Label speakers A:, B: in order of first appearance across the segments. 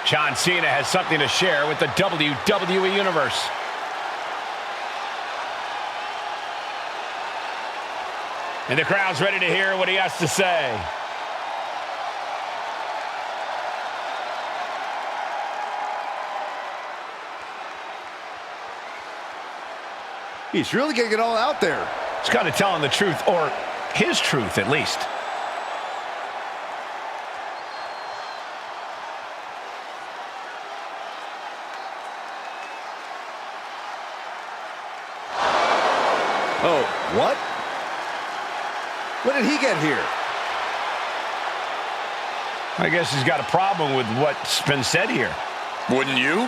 A: John Cena has something to share with the WWE Universe. And the crowd's ready to hear what he has to say.
B: He's really getting it all out there.
A: He's kind of telling the truth, or his truth at least.
B: Oh, what? What did he get here?
A: I guess he's got a problem with what's been said here.
C: Wouldn't you?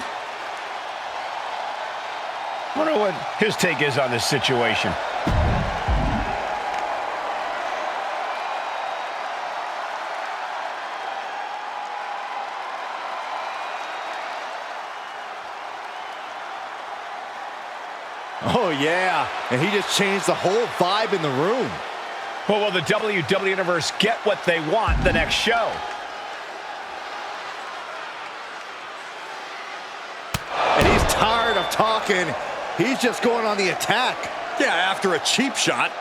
A: I wonder what his take is on this situation.
B: Oh, yeah. And he just changed the whole vibe in the room.
A: Well, will the WWE Universe get what they want the next show?
B: And he's tired of talking. He's just going on the attack.
C: Yeah, after a cheap shot.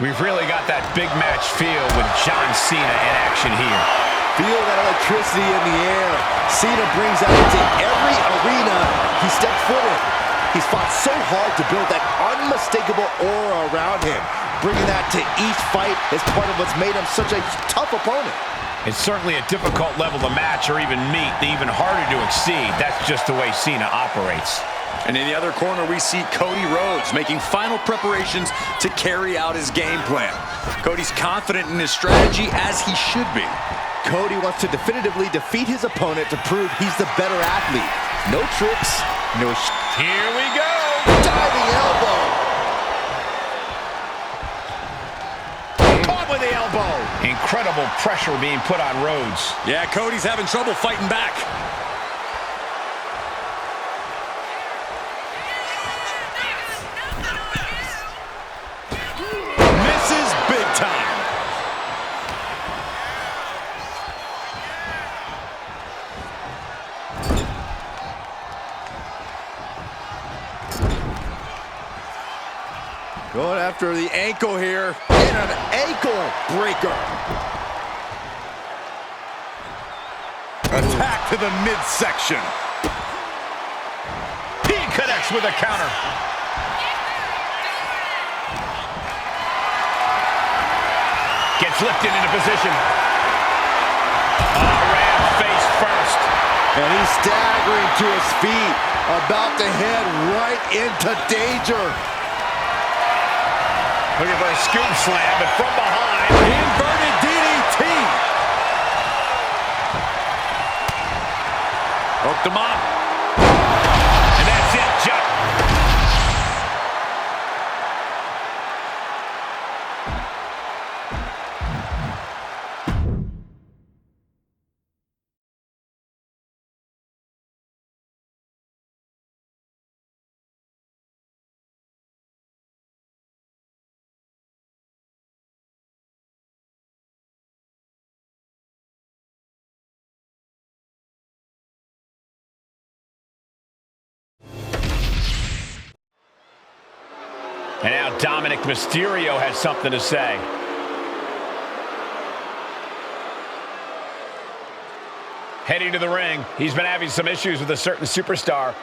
A: We've really got that big match feel with John Cena in action here.
B: Feel that electricity in the air. Cena brings that into every arena he steps foot in. He's fought so hard to build that unmistakable aura around him. Bringing that to each fight is part of what's made him such a tough opponent.
A: It's certainly a difficult level to match or even meet, even harder to exceed. That's just the way Cena operates.
C: And in the other corner, we see Cody Rhodes making final preparations to carry out his game plan. Cody's confident in his strategy, as he should be.
B: Cody wants to definitively defeat his opponent to prove he's the better athlete. No tricks, no
A: Here we go!
B: diving elbow.
A: Caught with the elbow! Incredible pressure being put on Rhodes.
C: Yeah, Cody's having trouble fighting back. Misses big time.
B: Going after the ankle here. And an ankle breaker.
C: Attack to the midsection.
A: He connects with a counter. Gets lifted into position. Ram face first.
B: And he's staggering to his feet. About to head right into danger.
A: Looking for a scoop slam, but from behind.
C: Inverted DDT. Hooked him up.
A: And that's it, Chuck. And now Dominic Mysterio has something to say. Heading to the ring, he's been having some issues with a certain superstar.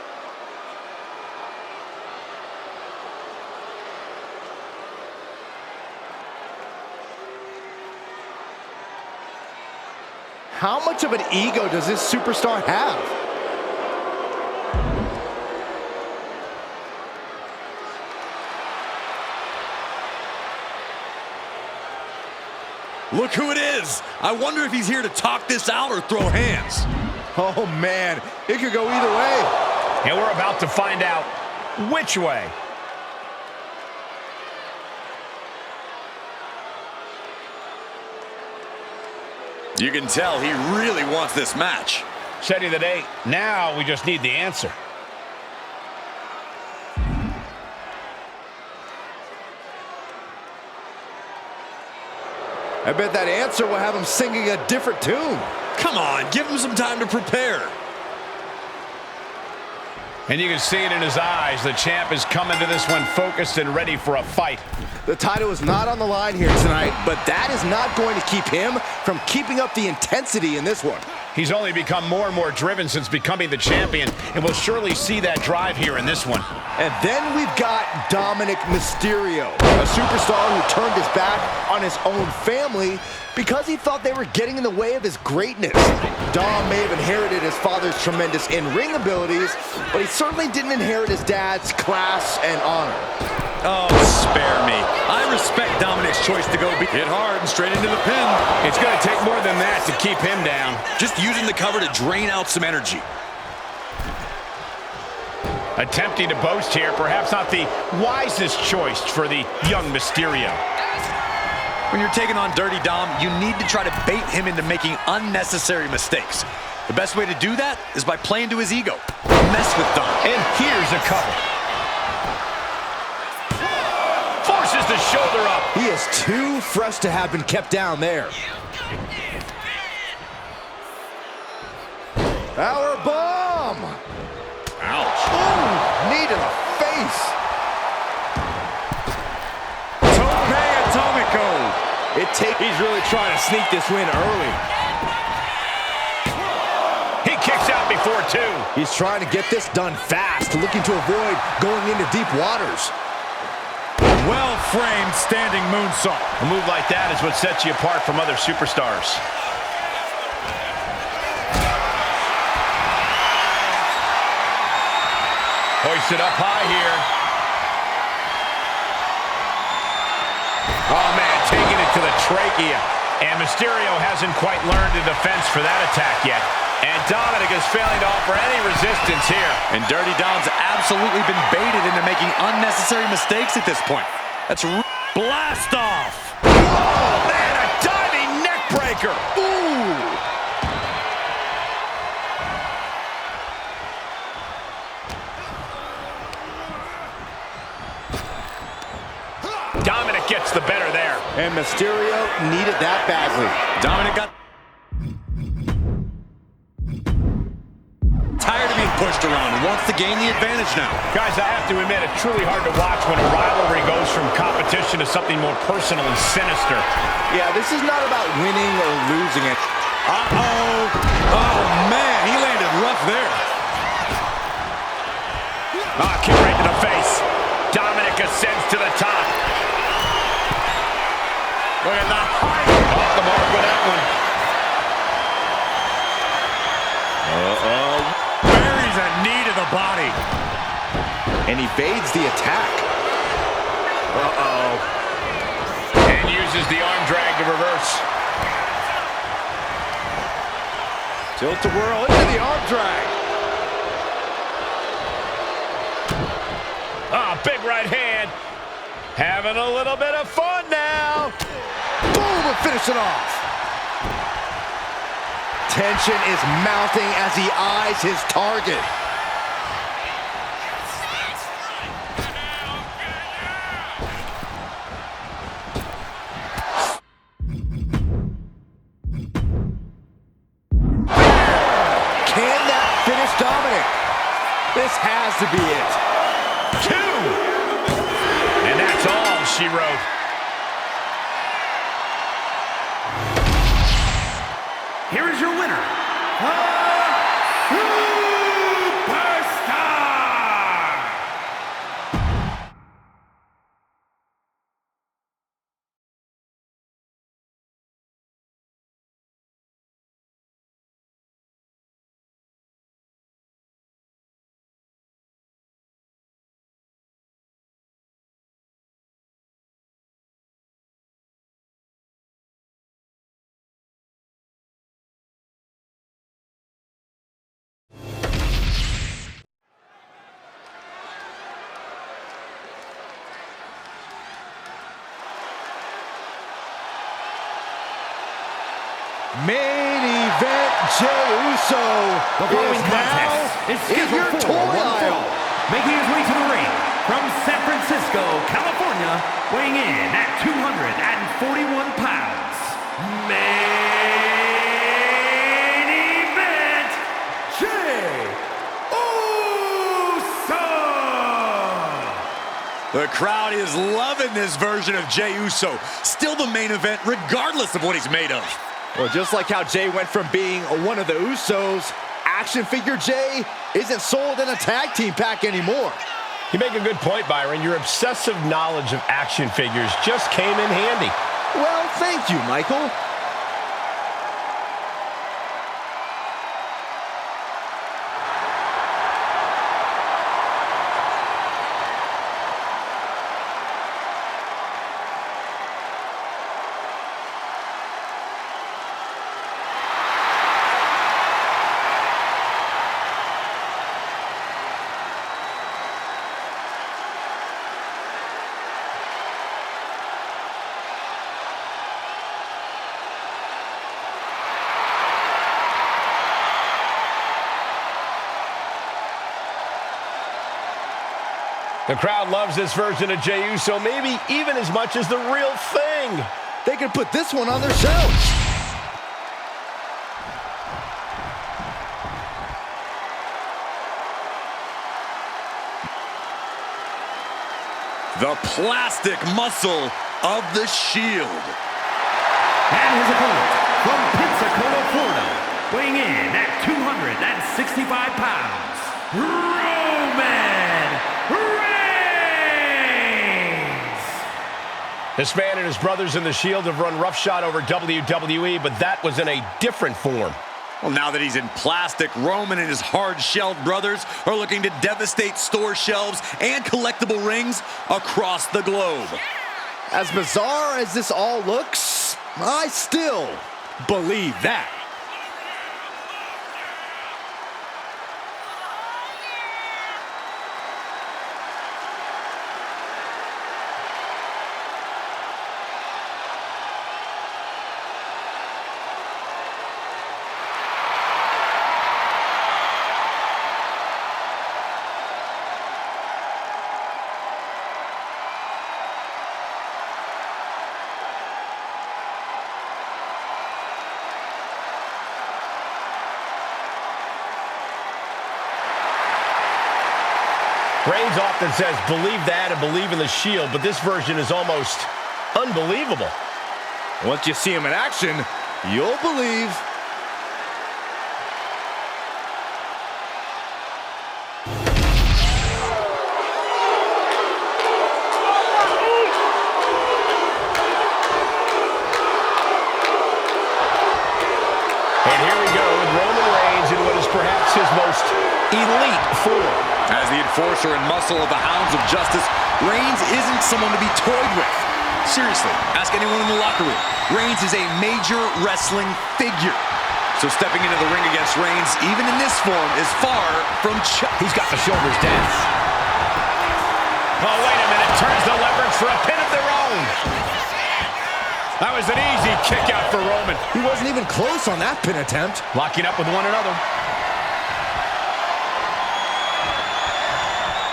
B: How much of an ego does this superstar have?
C: Look who it is. I wonder if he's here to talk this out or throw hands.
B: Oh, man. It could go either way.
A: And we're about to find out which way.
C: You can tell he really wants this match.
A: Setting the date. Now we just need the answer.
B: I bet that answer will have him singing a different tune.
C: Come on, give him some time to prepare.
A: And you can see it in his eyes. The champ is coming to this one focused and ready for a fight.
B: The title is not on the line here tonight, but that is not going to keep him from keeping up the intensity in this one.
A: He's only become more and more driven since becoming the champion, and we'll surely see that drive here in this one.
B: And then we've got Dominik Mysterio, a superstar who turned his back on his own family because he thought they were getting in the way of his greatness. Dom may have inherited his father's tremendous in-ring abilities, but he certainly didn't inherit his dad's class and honor.
C: Oh, spare me. I respect Dominik's choice to go hit hard and straight into the pin.
A: It's going to take more than that to keep him down.
C: Just using the cover to drain out some energy.
A: Attempting to boast here, perhaps not the wisest choice for the young Mysterio.
C: When you're taking on Dirty Dom, you need to try to bait him into making unnecessary mistakes. The best way to do that is by playing to his ego. Mess with Dom.
A: And here's a cover. Forces the shoulder up.
B: He is too fresh to have been kept down there. Power bomb.
C: Ouch.
B: Ooh, knee to the face.
C: Tope Atomico.
B: He's really trying to sneak this win early.
A: He kicks out before two.
B: He's trying to get this done fast, looking to avoid going into deep waters.
C: Well-framed standing moonsault.
A: A move like that is what sets you apart from other superstars. Hoisted up high here. Oh, man, taking it to the trachea. And Mysterio hasn't quite learned a defense for that attack yet. And Dominik is failing to offer any resistance here.
C: And Dirty Dom's absolutely been baited into making unnecessary mistakes at this point. That's blast off.
A: Oh, man, a diving neck breaker.
B: Ooh!
A: Dominik gets the better there.
B: And Mysterio needed that badly.
C: Dominik got tired of being pushed around and wants to gain the advantage now.
A: Guys, I have to admit, it's truly hard to watch when a rivalry goes from competition to something more personal and sinister.
B: Yeah, this is not about winning or losing it.
C: Uh-oh. Oh, man, he landed rough there.
A: Ah, kick right to the face. Dominik ascends to the top. Look at the height. Off the mark with that one.
C: Uh-oh. Buries a knee to the body.
B: And evades the attack.
A: Uh-oh. And uses the arm drag to reverse.
B: Tilt-a-whirl into the arm drag.
A: Ah, big right hand. Having a little bit of fun now.
B: Boom, and finish it off. Tension is mounting as he eyes his target. Can that finish Dominik? This has to be it.
A: 2. And that's all she wrote.
D: Here is your winner, the Superstar!
B: Main event, Jey Uso
D: The following
B: is
D: contest
B: now
D: is
B: in
D: scheduled
B: your
D: for
B: toy
D: one
B: aisle.
D: fall. Making his way to the ring from San Francisco, California, weighing in at 241 pounds, main event, Jey Uso!
C: The crowd is loving this version of Jey Uso. Still the main event, regardless of what he's made of.
B: Well, just like how Jey went from being one of the Usos, action figure Jey isn't sold in a tag team pack anymore.
A: You make a good point, Byron. Your obsessive knowledge of action figures just came in handy.
B: Well, thank you, Michael.
A: The crowd loves this version of Jey Uso, maybe even as much as the real thing.
B: They could put this one on their shelves.
C: The plastic muscle of the Shield.
D: And his opponent, from Pensacola, Florida, weighing in at 265 pounds, Roman Reigns!
A: This man and his brothers in the Shield have run roughshod over WWE, but that was in a different form.
C: Well, now that he's in plastic, Roman and his hard-shelled brothers are looking to devastate store shelves and collectible rings across the globe.
B: As bizarre as this all looks, I still believe that.
A: Reigns often says, believe that and believe in the Shield, but this version is almost unbelievable.
B: Once you see him in action, you'll believe.
A: And here we go with Roman Reigns in what is perhaps his most elite form.
C: As the enforcer and muscle of the Hounds of Justice, Reigns isn't someone to be toyed with. Seriously, ask anyone in the locker room. Reigns is a major wrestling figure. So stepping into the ring against Reigns, even in this form, is far from
A: He's got the shoulders down. Oh, wait a minute. Turns the leverage for a pin of their own. That was an easy kick out for Roman.
B: He wasn't even close on that pin attempt.
A: Locking up with one another.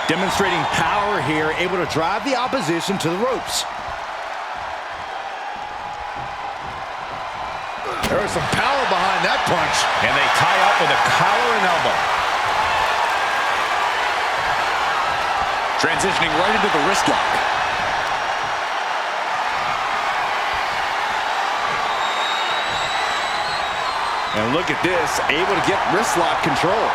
B: Demonstrating power here, able to drive the opposition to the ropes. There is some power behind that punch.
A: And they tie up with a collar and elbow.
C: transitioning right into the wrist lock.
B: And look at this, able to get wrist lock control.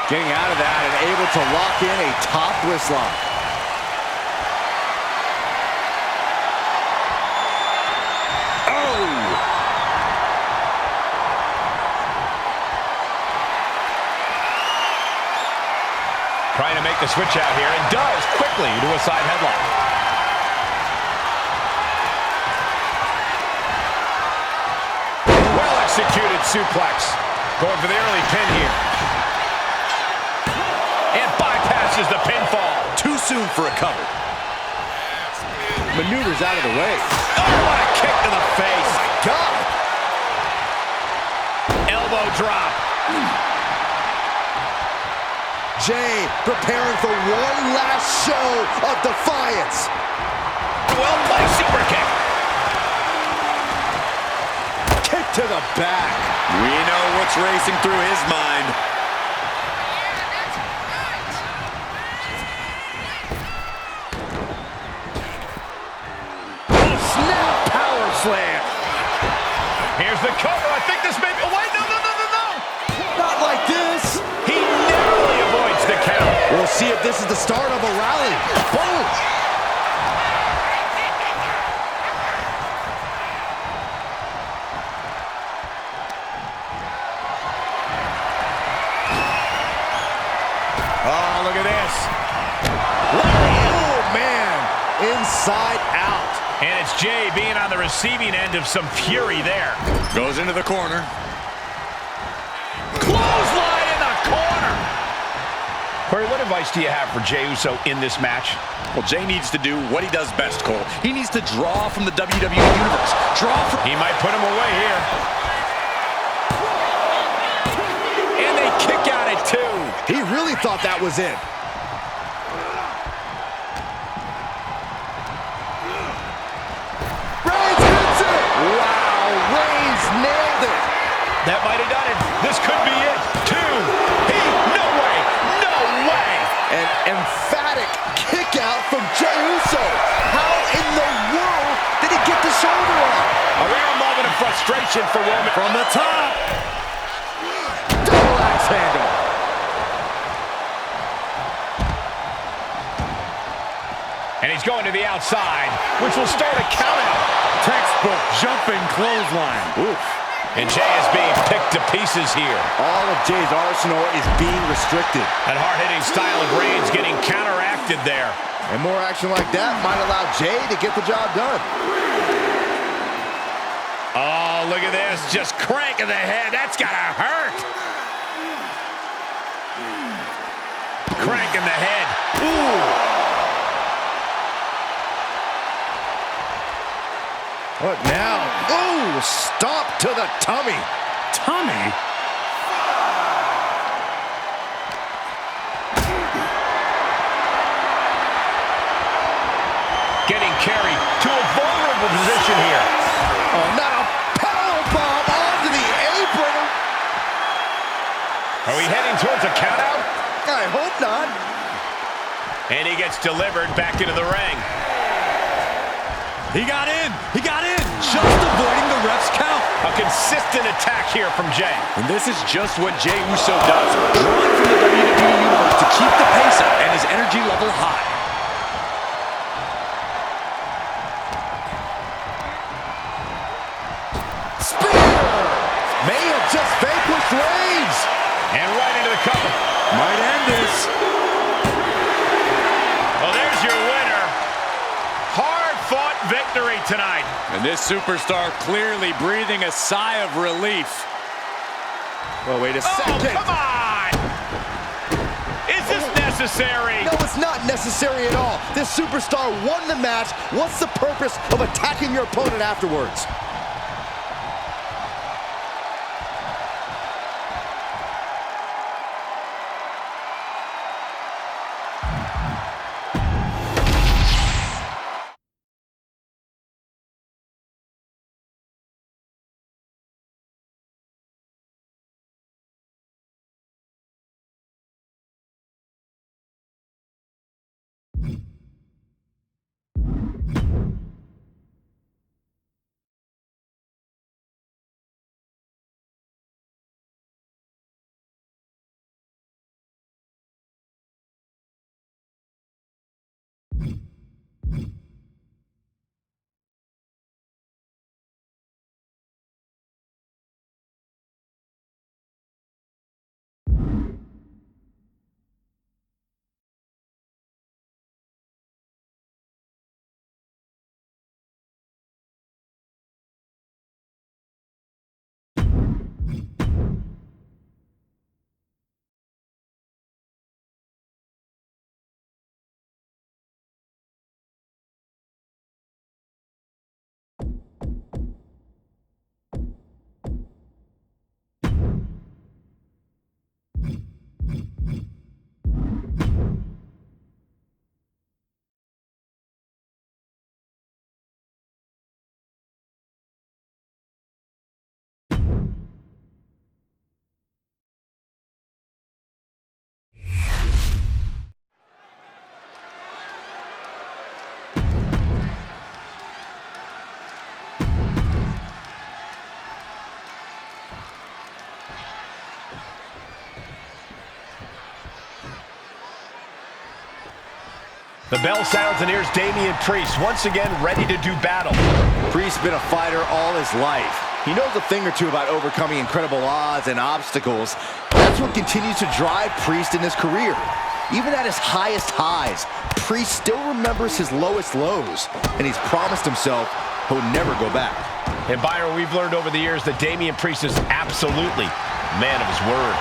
B: Getting out of that and able to lock in a top wrist lock. Oh!
A: Trying to make the switch out here, and does quickly to a side headlock. Well-executed suplex. Going for the early pin here. And bypasses the pinfall.
C: Too soon for a cover.
B: Maneuvers out of the way.
A: Oh, what a kick to the face.
B: Oh, my God.
A: Elbow drop.
B: Jey preparing for one last show of defiance.
A: Well-placed super kick.
B: Kick to the back.
C: We know what's racing through his mind.
B: Snap power slam.
A: Here's the cover. I think this may be... Oh, wait, no.
B: Not like this.
A: He narrowly avoids the count.
B: We'll see if this is the start of a rally. Boom.
A: Oh, look at this.
B: Oh, man. Inside out.
A: And it's Jay being on the receiving end of some fury there.
C: Goes into the corner.
A: Clothesline in the corner. Corey, what advice do you have for Jey Uso in this match?
C: Well, Jay needs to do what he does best, Cole. He needs to draw from the WWE Universe. Draw from...
A: He might put him away here. And they kick out at 2.
B: He really thought that was it. Reigns hits it! Wow, Reigns nailed it!
A: That might have done it. This could be it. 2. No way. No way.
B: An emphatic kick out from Jey Uso. How in the world did he get the shoulder up?
A: A real moment of frustration for Roman.
C: From the top.
B: Double axe handle.
A: And he's going to the outside, which will start a countout.
C: Textbook jumping clothesline.
B: Oof.
A: And Jey is being picked to pieces here.
B: All of Jay's arsenal is being restricted.
A: That hard-hitting style of Reigns getting counteracted there.
B: And more action like that might allow Jay to get the job done.
A: Oh, look at this. Just cranking the head. That's gotta hurt. Cranking the head. Ooh.
B: What now? Ooh, stop to the tummy.
C: Tommy?
A: Getting carried to a vulnerable position here.
B: Oh, now powerbomb onto the apron.
A: Are we heading towards a countout?
B: I hope not.
A: And he gets delivered back into the ring.
C: He got in. He got in. Just avoiding the ref's count.
A: A consistent attack here from Jey.
C: And this is just what Jey Uso does. Drawing from the WWE Universe to keep the pace up and his energy level high.
B: Spear! May have just vanquished Reigns.
A: And right into the cover.
C: Might end this.
A: Well, there's your winner. Hard-fought victory tonight.
C: And this superstar clearly breathing a sigh of relief.
B: Well, wait a second.
A: Oh, come on! Is this necessary?
B: No, it's not necessary at all. This superstar won the match. What's the purpose of attacking your opponent afterwards?
A: The bell sounds, and here's Damian Priest, once again ready to do battle.
B: Priest's been a fighter all his life. He knows a thing or two about overcoming incredible odds and obstacles. That's what continues to drive Priest in his career. Even at his highest highs, Priest still remembers his lowest lows, and he's promised himself he'll never go back.
A: And Byron, we've learned over the years that Damian Priest is absolutely a man of his word.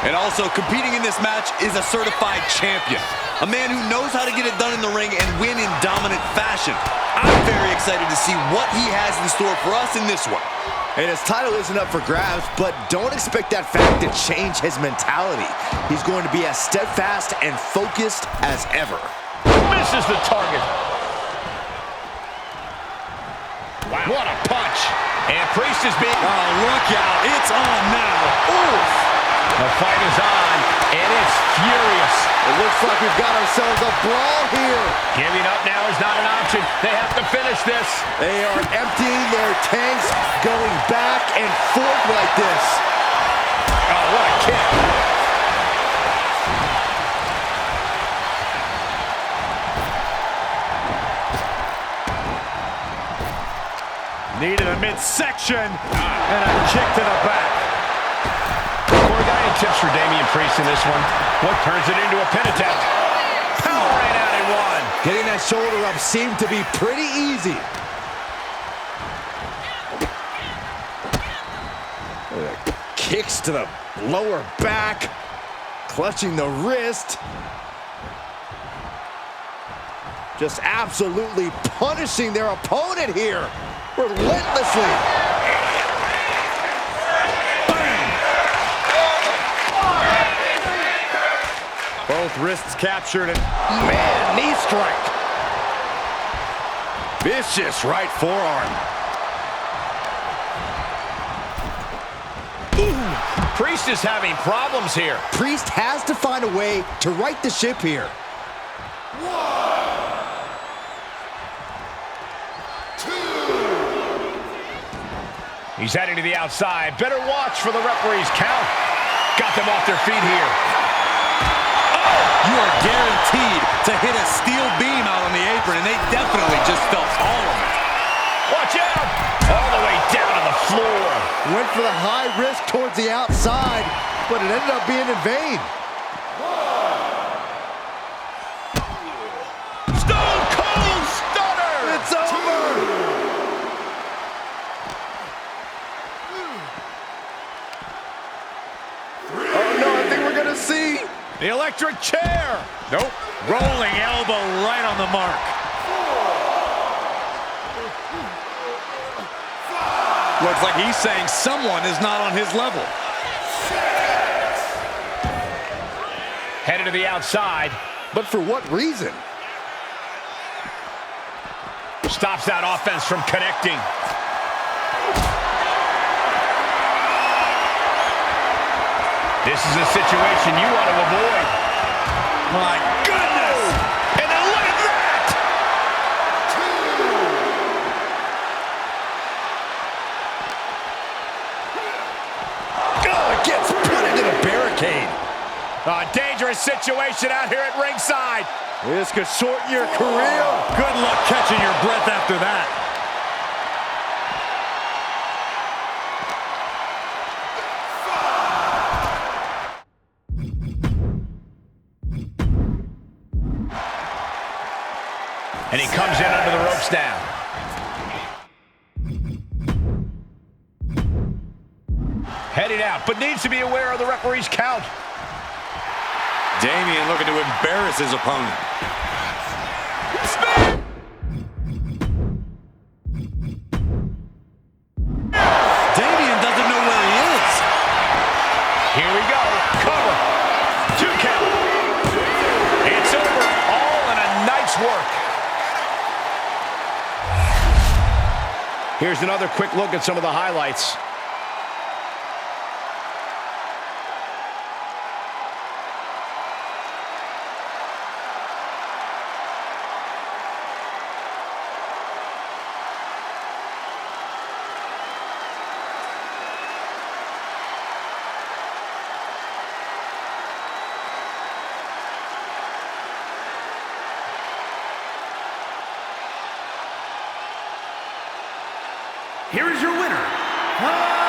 C: And also, competing in this match is a certified champion. A man who knows how to get it done in the ring and win in dominant fashion. I'm very excited to see what he has in store for us in this one.
B: And his title isn't up for grabs, but don't expect that fact to change his mentality. He's going to be as steadfast and focused as ever.
A: Misses the target. Wow. What a punch. And Priest is being...
C: Oh, look out. It's on now. Oof.
A: The fight is on, and it's furious.
B: It looks like we've got ourselves a brawl here.
A: Giving up now is not an option. They have to finish this.
B: They are emptying their tanks, going back and forth like this.
A: Oh, what a kick.
E: Needed a midsection and a kick to the back.
A: Any tips for Damian Priest in this one? What turns it into a pin attempt? Powering out in one.
B: Getting that shoulder up seemed to be pretty easy. Kicks to the lower back, clutching the wrist. Just absolutely punishing their opponent here, relentlessly.
E: Both wrists captured and
B: Man, knee strike. Vicious right forearm.
A: Ooh. Priest is having problems here.
B: Priest has to find a way to right the ship here.
F: 1, 2.
A: He's heading to the outside. Better watch for the referee's count. Got them off their feet here.
C: You are guaranteed to hit a steel beam out on the apron, and they definitely just felt all of it.
A: Watch out! All the way down to the floor.
B: Went for the high risk towards the outside, but it ended up being in vain.
A: Stone Cold Stunner!
B: It's over! Oh no, I think we're gonna see.
E: the electric chair. Nope. Rolling elbow right on the mark.
F: 4, 5.
C: Looks like he's saying someone is not on his level.
A: Headed to the outside.
B: But for what reason?
A: Stops that offense from connecting. This is a situation you want to avoid.
C: My goodness!
A: And then look at that!
B: 2. Oh, it gets put into the barricade.
A: A dangerous situation out here at ringside.
B: This could shorten your career.
E: Good luck catching your breath after that.
A: And he comes in under the ropes now. Headed out, but needs to be aware of the referee's count.
C: Damian looking to embarrass his opponent. Damian doesn't know where he is.
A: Here we go. Cover. 2 count. It's over. All in a night's work. Here's another quick look at some of the highlights.
D: here is your winner,